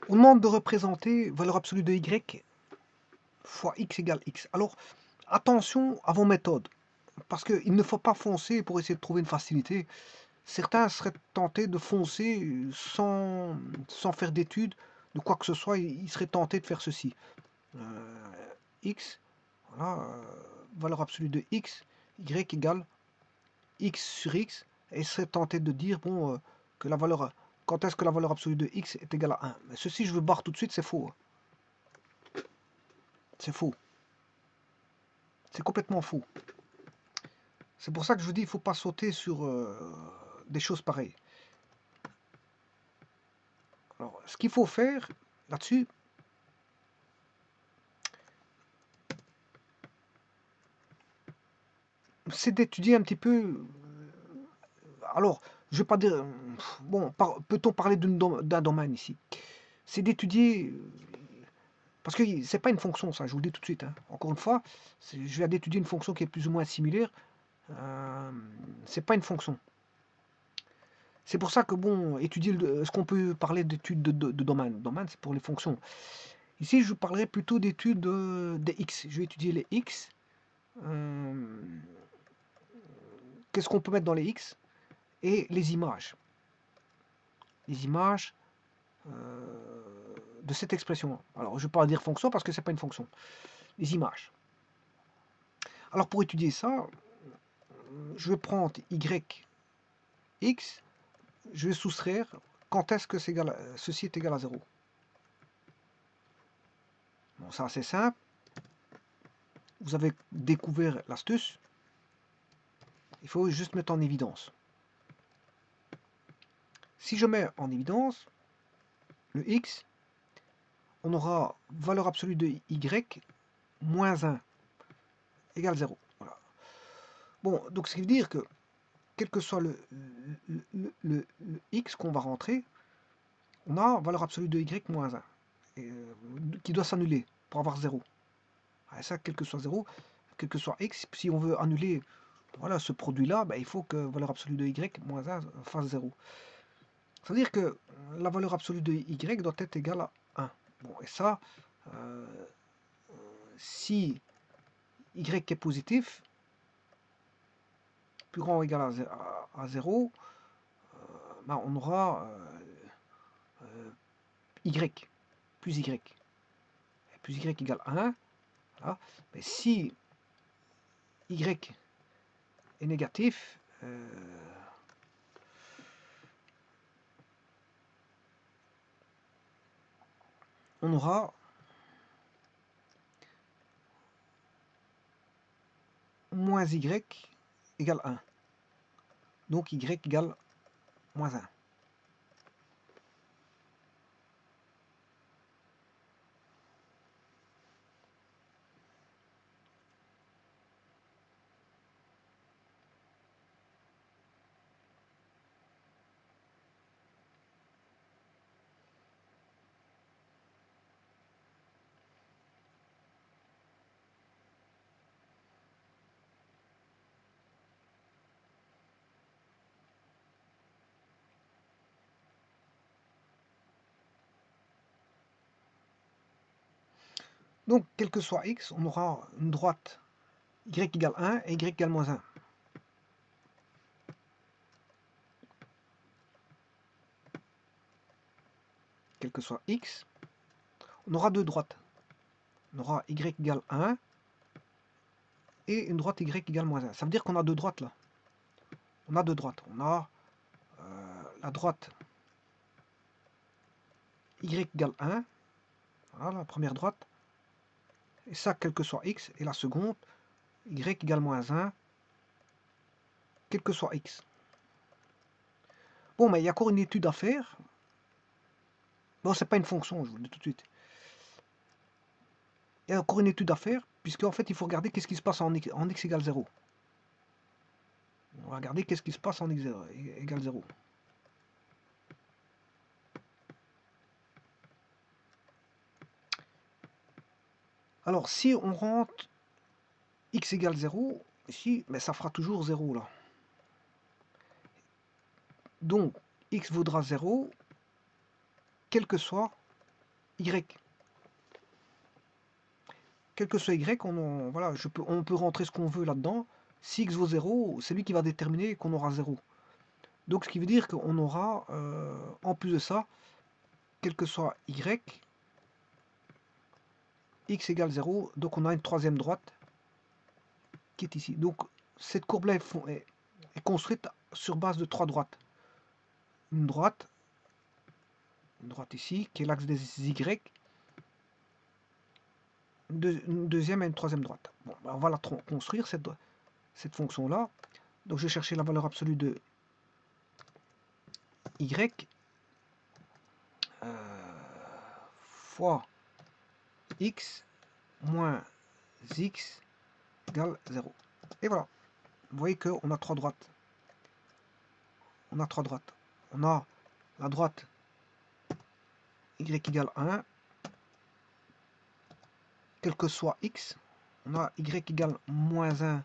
On demande de représenter valeur absolue de y fois x égale x. Alors, attention à vos méthodes, parce qu'il ne faut pas foncer pour essayer de trouver une facilité. Certains seraient tentés de foncer sans faire d'études, de quoi que ce soit, ils seraient tentés de faire ceci. X, voilà, valeur absolue de x, y égale x sur x, et ils seraient tentés de dire, bon, que la valeur, quand est-ce que la valeur absolue de x est égale à 1. Mais ceci, je veux barre tout de suite, c'est faux. C'est faux. C'est complètement faux. C'est pour ça que je vous dis, il ne faut pas sauter sur des choses pareilles. Alors, ce qu'il faut faire là-dessus, c'est d'étudier un petit peu. Alors, je ne vais pas dire. Bon, peut-on parler d'un domaine ici? C'est d'étudier. Parce que c'est pas une fonction, ça, je vous le dis tout de suite. Hein. Encore une fois, je viens d'étudier une fonction qui est plus ou moins similaire. C'est pas une fonction. C'est pour ça que, bon, étudier. Est-ce qu'on peut parler d'études de domaine? Domaine, c'est pour les fonctions. Ici, je parlerai plutôt d'études des x. Je vais étudier les x. Qu'est-ce qu'on peut mettre dans les x? Et les images. Les images de cette expression. Alors, je ne vais pas dire fonction parce que ce n'est pas une fonction. Les images. Alors, pour étudier ça, je vais prendre yx, je vais soustraire quand est-ce que ceci est égal à 0. Bon, ça c'est simple. Vous avez découvert l'astuce. Il faut juste mettre en évidence. Si je mets en évidence le x, on aura valeur absolue de y moins 1 égale 0. Voilà. Bon, donc ce qui veut dire que quel que soit le x qu'on va rentrer, on a valeur absolue de y moins 1, qui doit s'annuler pour avoir 0. Et ça, quel que soit 0, quel que soit x, si on veut annuler voilà, ce produit-là, ben, il faut que valeur absolue de y moins 1 fasse 0. Ça veut dire que la valeur absolue de y doit être égale à 1. Bon, et ça, si y est positif, plus grand ou égal à 0, ben, on aura y plus y. Et plus y égale 1. Voilà. Mais si y est négatif, on aura moins y égale 1. Donc y égale moins 1. Donc, quel que soit x, on aura une droite y égale 1 et y égale moins 1. Quel que soit x, on aura deux droites. On aura y égale 1 et une droite y égale moins 1. Ça veut dire qu'on a deux droites là. On a deux droites. On a la droite y égale 1, voilà la première droite, et ça quel que soit x, et la seconde, y égale moins 1, quel que soit x. Bon, mais il y a encore une étude à faire. Bon, c'est pas une fonction, je vous le dis tout de suite. Il y a encore une étude à faire, puisque en fait, il faut regarder qu'est-ce qui se passe en x égale 0. On va regarder qu'est-ce qui se passe en x égale 0. Alors, si on rentre x égale 0, ici, mais ça fera toujours 0 là. Donc, x vaudra 0, quel que soit y. Quel que soit y, voilà, on peut rentrer ce qu'on veut là-dedans. Si x vaut 0, c'est lui qui va déterminer qu'on aura 0. Donc ce qui veut dire qu'on aura, en plus de ça, quel que soit y, x égale 0, donc on a une troisième droite qui est ici. Donc cette courbe-là est construite sur base de trois droites. Une droite ici, qui est l'axe des y, une deuxième et une troisième droite. Bon, ben on va la construire, cette fonction-là. Donc je vais chercher la valeur absolue de y fois x moins x égale 0. Et voilà. Vous voyez qu'on a trois droites. On a trois droites. On a la droite y égale 1, quel que soit x. On a y égale moins 1,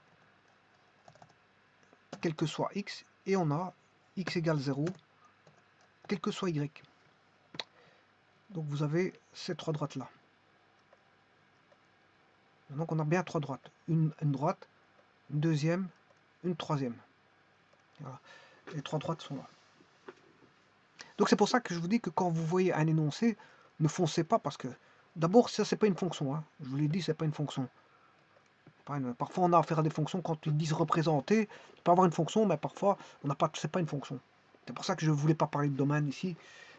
quel que soit x. Et on a x égale 0, quel que soit y. Donc vous avez ces trois droites-là. Donc on a bien trois droites. Une droite, une deuxième, une troisième. Voilà. Les trois droites sont là. Donc c'est pour ça que je vous dis que quand vous voyez un énoncé, ne foncez pas parce que d'abord ça c'est pas une fonction. Hein. Je vous l'ai dit, c'est pas une fonction. Parfois on a affaire à des fonctions quand ils disent représenter. Il peut avoir une fonction, mais parfois on n'a pas. C'est pas une fonction. C'est pour ça que je ne voulais pas parler de domaine ici.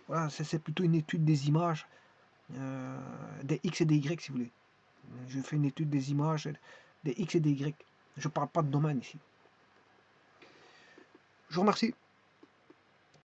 Voilà, c'est plutôt une étude des images, des x et des y si vous voulez. Je fais une étude des images, des x et des y. Je ne parle pas de domaine ici. Je vous remercie.